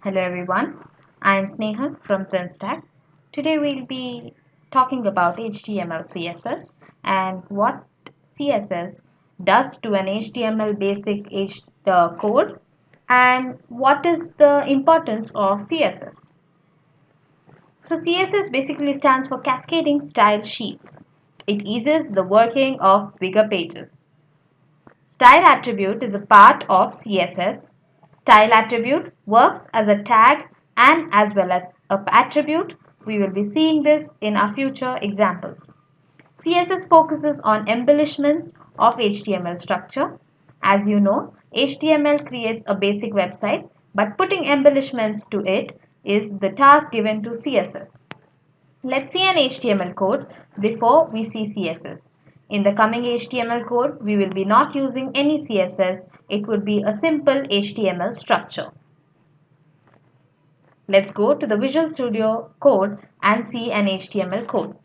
Hello everyone, I am Sneha from Xenstack. Today we'll be talking about HTML CSS and what CSS does to an HTML basic code and what is the importance of CSS. So CSS basically stands for Cascading Style Sheets. It eases the working of bigger pages. Style attribute is a part of CSS. Style attribute works as a tag and as well as an attribute. We will be seeing this in our future examples. CSS focuses on embellishments of HTML structure. As you know, HTML creates a basic website, but putting embellishments to it is the task given to CSS. Let's see an HTML code before we see CSS. In the coming HTML code, we will be not using any CSS. It would be a simple HTML structure. Let's go to the Visual Studio Code and see an HTML code.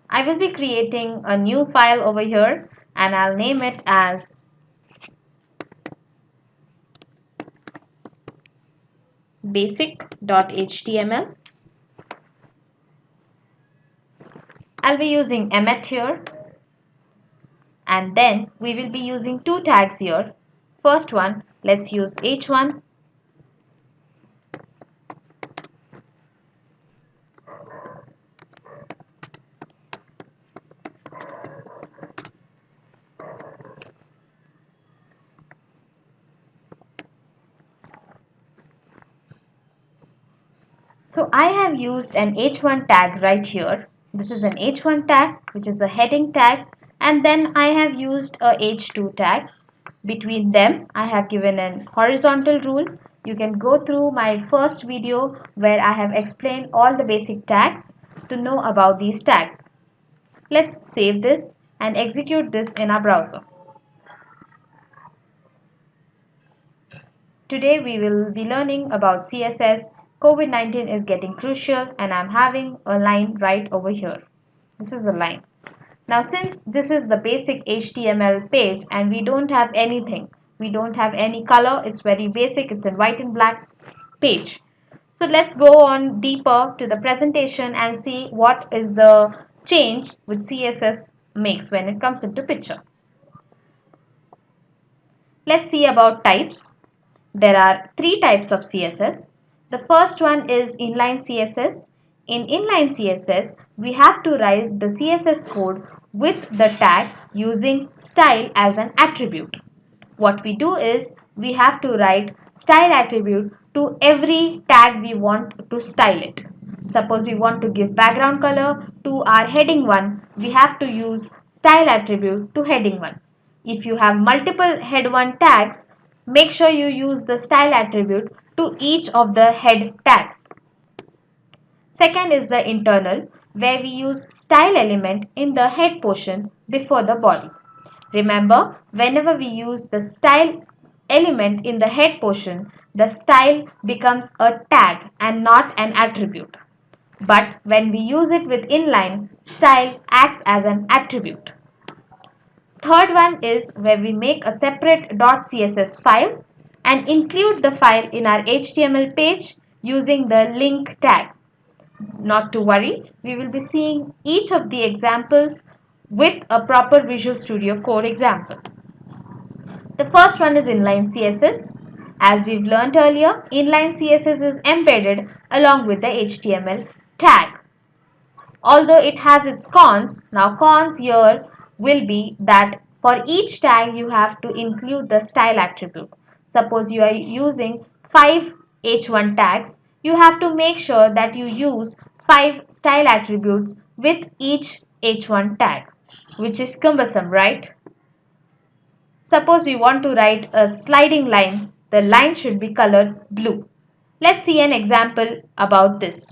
I will be creating a new file over here and I'll name it as basic.html. I'll be using Emmet here, and then we will be using two tags here. First one, let's use h1. So I have used an h1 tag right here. This is an h1 tag, which is a heading tag, and then I have used a h2 tag. Between them, I have given an horizontal rule. You can go through my first video where I have explained all the basic tags to know about these tags. Let's save this and execute this in our browser. Today we will be learning about CSS. COVID-19 is getting crucial and I'm having a line right over here. This is the line. Now since this is the basic HTML page and we don't have anything, we don't have any color, it's very basic, it's a white and black page. So let's go on deeper to the presentation and see what is the change which CSS makes when it comes into picture. Let's see about types. There are three types of CSS. The first one is inline CSS. In inline CSS, we have to write the CSS code with the tag using style as an attribute. What we do is we have to write style attribute to every tag we want to style it. Suppose we want to give background color to our heading 1, we have to use style attribute to heading 1. If you have multiple head 1 tags, make sure you use the style attribute to each of the head tags. Second is the internal, where we use style element in the head portion before the body. Remember, whenever we use the style element in the head portion, the style becomes a tag and not an attribute. But when we use it with inline, style acts as an attribute. Third one is where we make a separate .css file and include the file in our HTML page using the link tag. Not to worry, we will be seeing each of the examples with a proper Visual Studio Code example. The first one is inline CSS. As we've learned earlier, inline CSS is embedded along with the HTML tag. Although it has its cons, now cons here will be that for each tag you have to include the style attribute. Suppose you are using 5 h1 tags, you have to make sure that you use 5 style attributes with each h1 tag, which is cumbersome, right? Suppose we want to write a sliding line, the line should be colored blue. Let's see an example about this.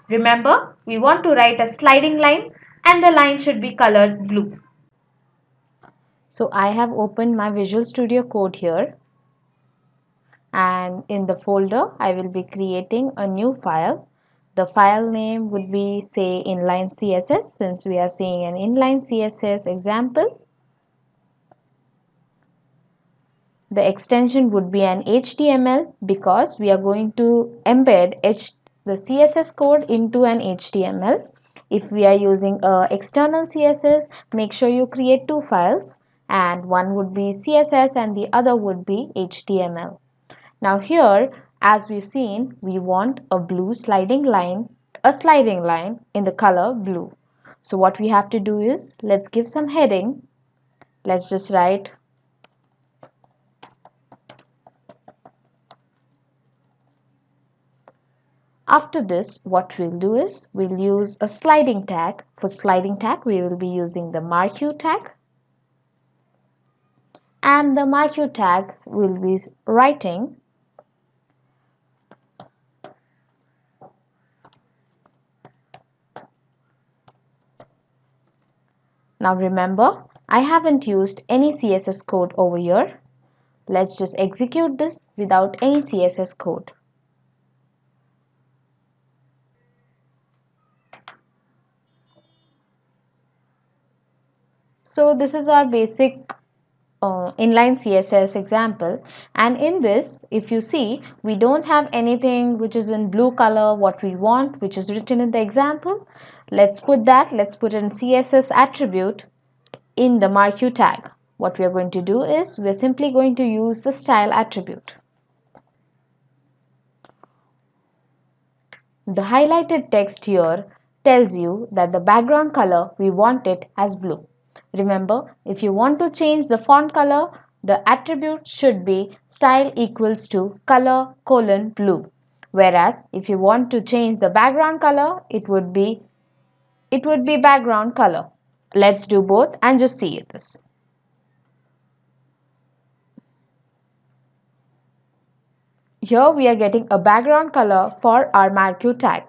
Remember, we want to write a sliding line and the line should be colored blue. So I have opened my Visual Studio Code here, and in the folder I will be creating a new file. The file name would be, say, inline CSS, since we are seeing an inline CSS example. the extension would be an HTML because we are going to embed the CSS code into an HTML. If we are using external CSS, make sure you create two files, and one would be CSS and the other would be HTML. Now here, as we've seen, we want a sliding line in the color blue. So what we have to do is, let's give some heading. Let's just write after this. What we'll do is, we'll use a sliding tag. For sliding tag, we will be using the marquee tag. And the marquee tag will be writing Now remember, I haven't used any CSS code over here. Let's just execute this without any CSS code. So this is our basic inline CSS example, and in this, if you see, we don't have anything which is in blue color what we want, which is written in the example. Let's put in CSS attribute in the marquee tag. What we are going to do is, we're simply going to use the style attribute. The highlighted text here tells you that the background color, we want it as blue. Remember, if you want to change the font color, the attribute should be style equals to color : blue. Whereas if you want to change the background color, it would be background color. Let's do both and just see this. Here we are getting a background color for our marquee tag.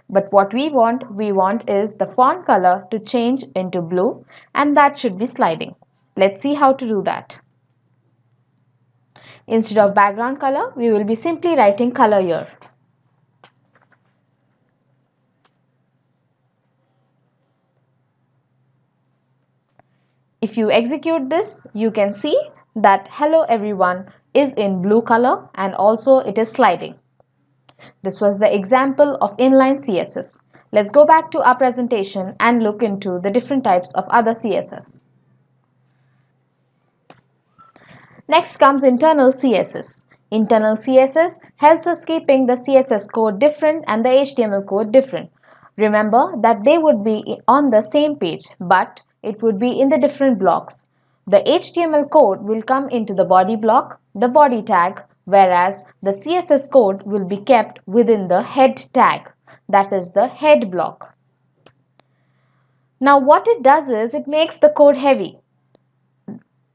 But what we want is the font color to change into blue, and that should be sliding. Let's see how to do that. Instead of background color, we will be simply writing color here. If you execute this, you can see that hello everyone is in blue color and also it is sliding. This was the example of inline CSS. Let's go back to our presentation and look into the different types of other CSS. Next comes internal CSS. Internal CSS helps us keeping the CSS code different and the HTML code different. Remember that they would be on the same page, but it would be in the different blocks. The HTML code will come into the body block, the body tag, whereas the CSS code will be kept within the head tag, that is the head block. Now what it does is, it makes the code heavy.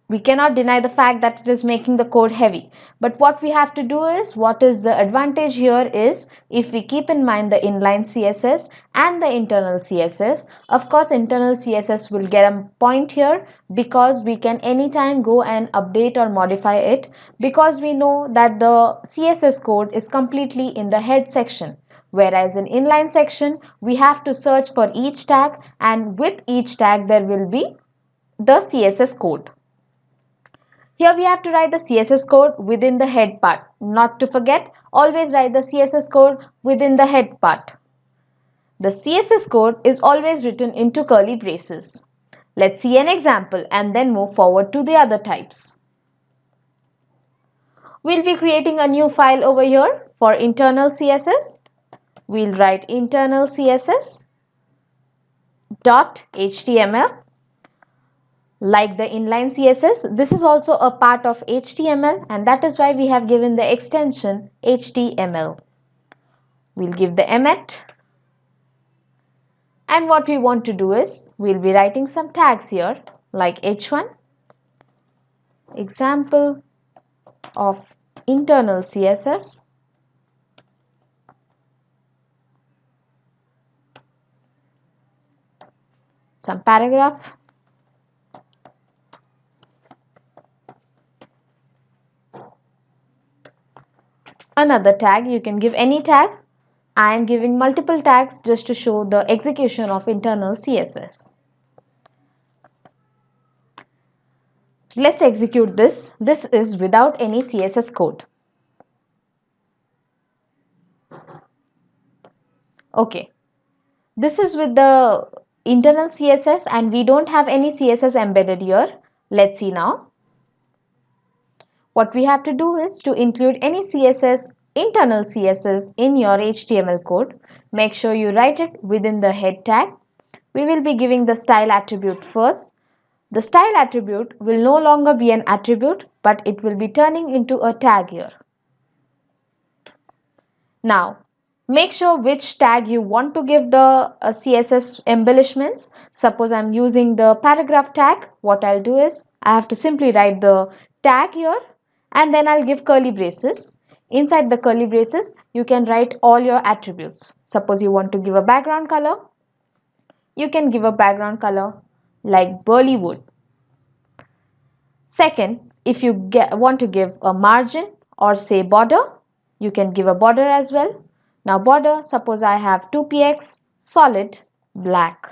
We cannot deny the fact that it is making the code heavy. But what we have to do is, what is the advantage here is, if we keep in mind the inline CSS and the internal CSS, of course internal CSS will get a point here because we can anytime go and update or modify it, because we know that the CSS code is completely in the head section. Whereas in inline section, we have to search for each tag, and with each tag there will be the CSS code. Here we have to write the CSS code within the head part. Not to forget, always write the CSS code within the head part. The CSS code is always written into curly braces. Let's see an example and then move forward to the other types. We'll be creating a new file over here for internal CSS. We'll write internal CSS .html. Like the inline CSS, this is also a part of HTML, and that is why we have given the extension HTML. We'll give the emet, and what we want to do is, we'll be writing some tags here like h1, example of internal CSS, some paragraph, another tag. You can give any tag. I am giving multiple tags just to show the execution of internal CSS. Let's execute this. This is without any CSS code. Okay, this is with the internal CSS and we don't have any CSS embedded here. Let's see now. What we have to do is to include any CSS, internal CSS in your HTML code. Make sure you write it within the head tag. We will be giving the style attribute first. The style attribute will no longer be an attribute, but it will be turning into a tag here. Now, make sure which tag you want to give the CSS embellishments. Suppose I'm using the paragraph tag. What I'll do is I have to simply write the tag here and then I'll give curly braces. Inside the curly braces, you can write all your attributes. Suppose you want to give a background color. You can give a background color like burly wood. Second, if you want to give a margin or say border, you can give a border as well. Now border, suppose I have 2px solid black.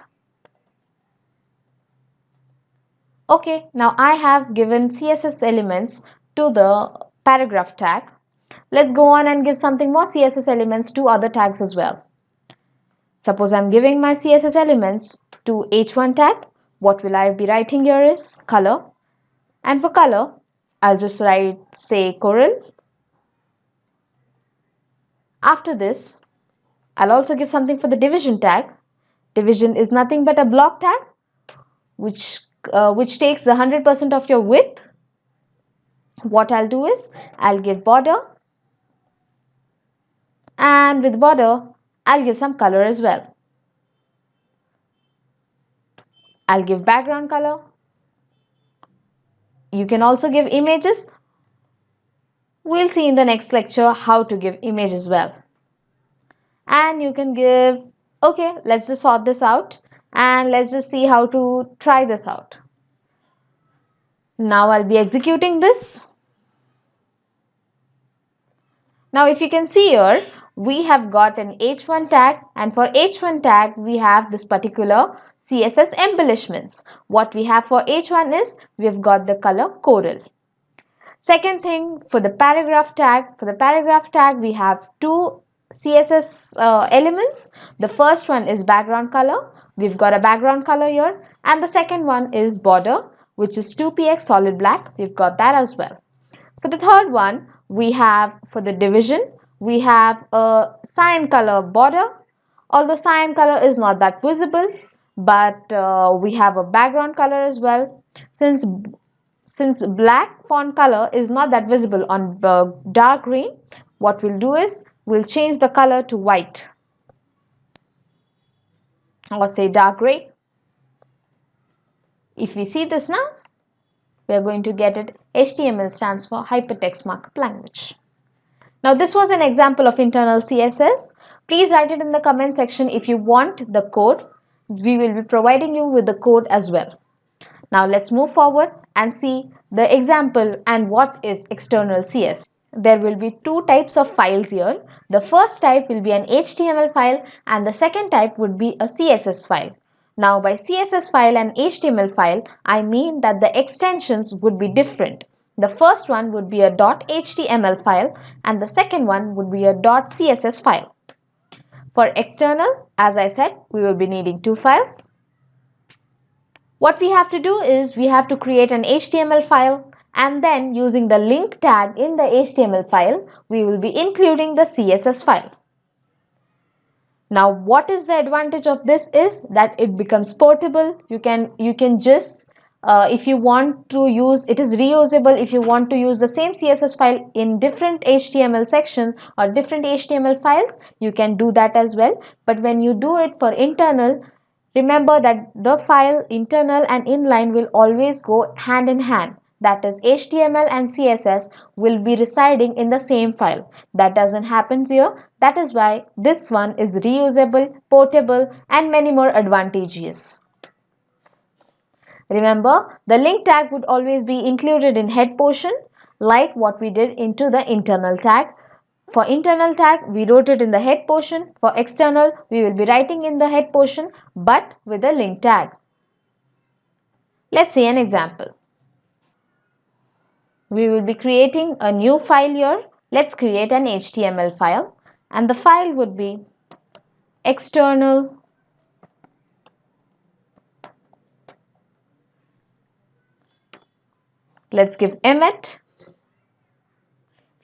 Okay, now I have given CSS elements to the paragraph tag. Let's go on and give something more CSS elements to other tags as well. Suppose I'm giving my CSS elements to h1 tag. What will I be writing here is color. And for color, I'll just write say coral. After this, I'll also give something for the division tag. Division is nothing but a block tag which takes the 100% of your width. What I'll do is I'll give border, and with border I'll give some color as well. I'll give background color. You can also give images. We'll see in the next lecture how to give image as well. And you can give, okay, let's just sort this out and let's just see how to try this out. Now I'll be executing this. Now if you can see here, we have got an h1 tag, and for h1 tag we have this particular CSS embellishments. What we have for h1 is we've got the color coral. Second thing, for the paragraph tag, we have two CSS elements. The first one is background color. We've got a background color here, and the second one is border, which is 2px solid black. We've got that as well. For the third one, we have for the division, we have a cyan color border. Although cyan color is not that visible, but we have a background color as well. Since black font color is not that visible on dark green, what we'll do is we'll change the color to white or say dark gray. If we see this now, we are going to get it. HTML stands for Hypertext Markup Language. Now this was an example of internal CSS. Please write it in the comment section if you want the code. We will be providing you with the code as well. Now let's move forward and see the example and what is external CSS. There will be two types of files here. The first type will be an HTML file and the second type would be a CSS file. Now by CSS file and HTML file, I mean that the extensions would be different. The first one would be a .html file and the second one would be a .css file. For external, as I said, we will be needing two files. What we have to do is we have to create an HTML file, and then using the link tag in the HTML file, we will be including the CSS file. Now what is the advantage of this is that it becomes portable. You can just if you want to use it is reusable. If you want to use the same CSS file in different HTML sections or different HTML files, you can do that as well. But when you do it for internal, remember that the file internal and inline will always go hand in hand. That is, HTML and CSS will be residing in the same file. That doesn't happen here. That is why this one is reusable, portable, and many more advantageous. Remember, the link tag would always be included in head portion, like what we did into the internal tag. For internal tag, we wrote it in the head portion. For external, we will be writing in the head portion, but with a link tag. Let's see an example. We will be creating a new file here. Let's create an HTML file, and the file would be external. Let's give emit.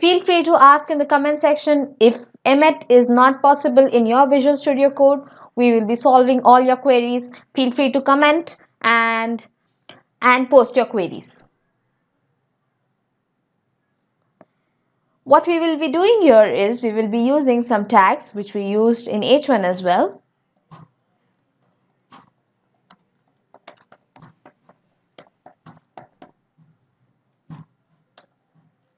Feel free to ask in the comment section if emit is not possible in your Visual Studio Code. We will be solving all your queries. Feel free to comment and post your queries. What we will be doing here is we will be using some tags which we used in H1 as well.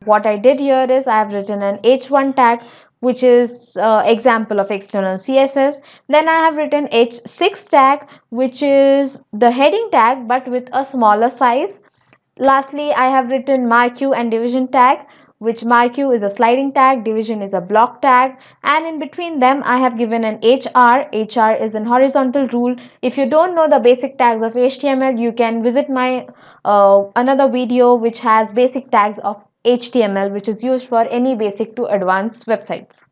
What I did here is I have written an H1 tag which is example of external CSS. Then I have written H6 tag which is the heading tag but with a smaller size. Lastly, I have written marquee and division tag, which marquee is a sliding tag, division is a block tag, and in between them I have given an HR. HR is an horizontal rule. If you don't know the basic tags of HTML, you can visit my another video which has basic tags of HTML, which is used for any basic to advanced websites.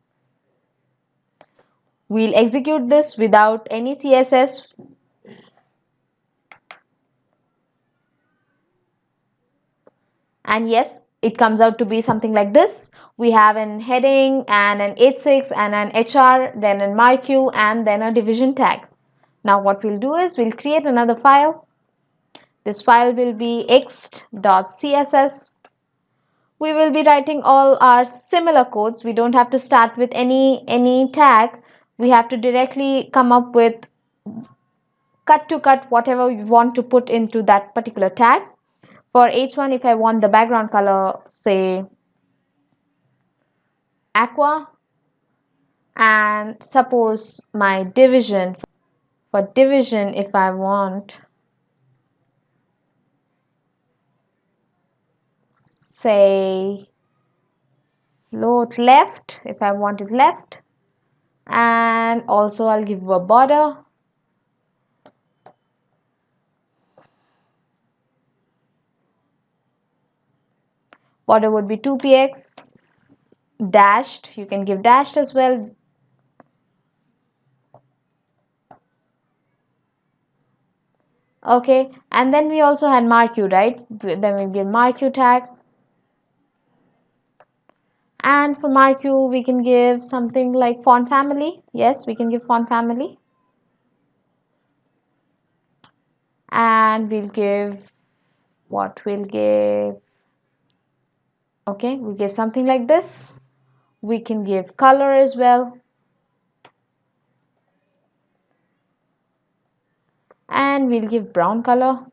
We'll execute this without any CSS. And yes, it comes out to be something like this. We have an heading and an h6 and an HR, then a marquee and then a division tag. Now what we'll do is we'll create another file. This file will be ext.css. We will be writing all our similar codes. We don't have to start with any tag. We have to directly come up with cut to cut whatever we want to put into that particular tag. For H1, if I want the background color, say aqua, and suppose my division, for division if I want say float left, if I want it left, and also I'll give a border. Border would be 2px dashed, you can give dashed as well. Okay, and then we also had marquee, right? Then we give marquee tag, and for marquee we can give something like font family. Yes, we can give font family, and we'll give what we'll give. Okay, we give something like this. We can give color as well, and we'll give brown color.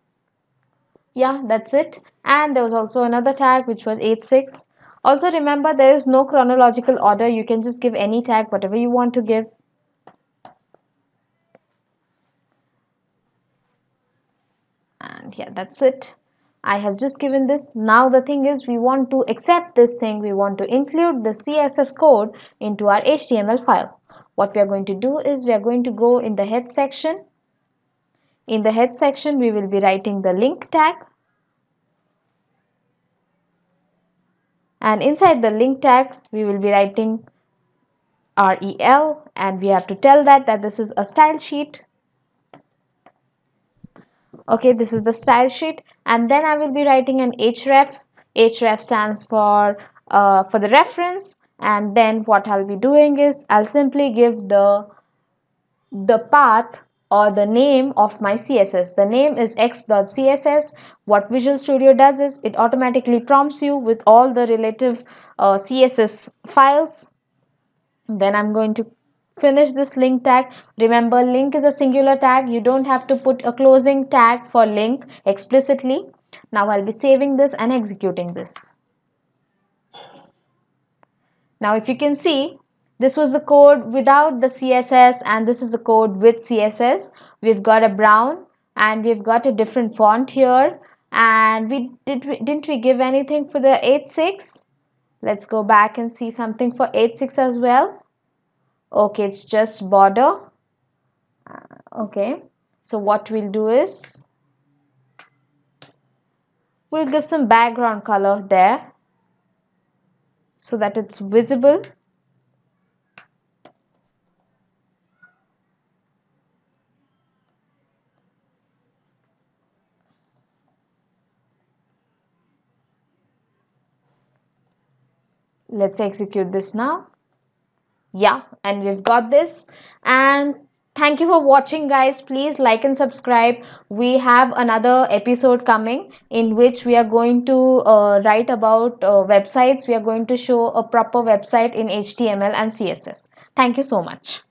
Yeah, that's it. And there was also another tag which was h6. Also remember, there is no chronological order. You can just give any tag, whatever you want to give. And yeah, that's it. I have just given this. Now the thing is, we want to accept this thing. We want to include the CSS code into our HTML file. What we are going to do is we are going to go in the head section. In the head section, we will be writing the link tag. And inside the link tag, we will be writing rel, and we have to tell that this is a style sheet. Okay, this is the style sheet, and then I will be writing an href. Href stands for the reference, and then what I'll be doing is I'll simply give the path or the name of my CSS. The name is x.css. What Visual Studio does is it automatically prompts you with all the relative CSS files. Then I'm going to finish this link tag. Remember, link is a singular tag. You don't have to put a closing tag for link explicitly. Now I'll be saving this and executing this. Now if you can see, this was the code without the CSS and this is the code with CSS. We've got a brown and we've got a different font here, and didn't we give anything for the h6? Let's go back and see something for h6 as well. Okay, it's just border. Okay, so what we'll do is We'll give some background color there so that it's visible. Let's execute this now. Yeah, and we've got this. And thank you for watching, guys. Please like and subscribe. We have another episode coming in which we are going to write about websites. We are going to show a proper website in HTML and CSS. Thank you so much.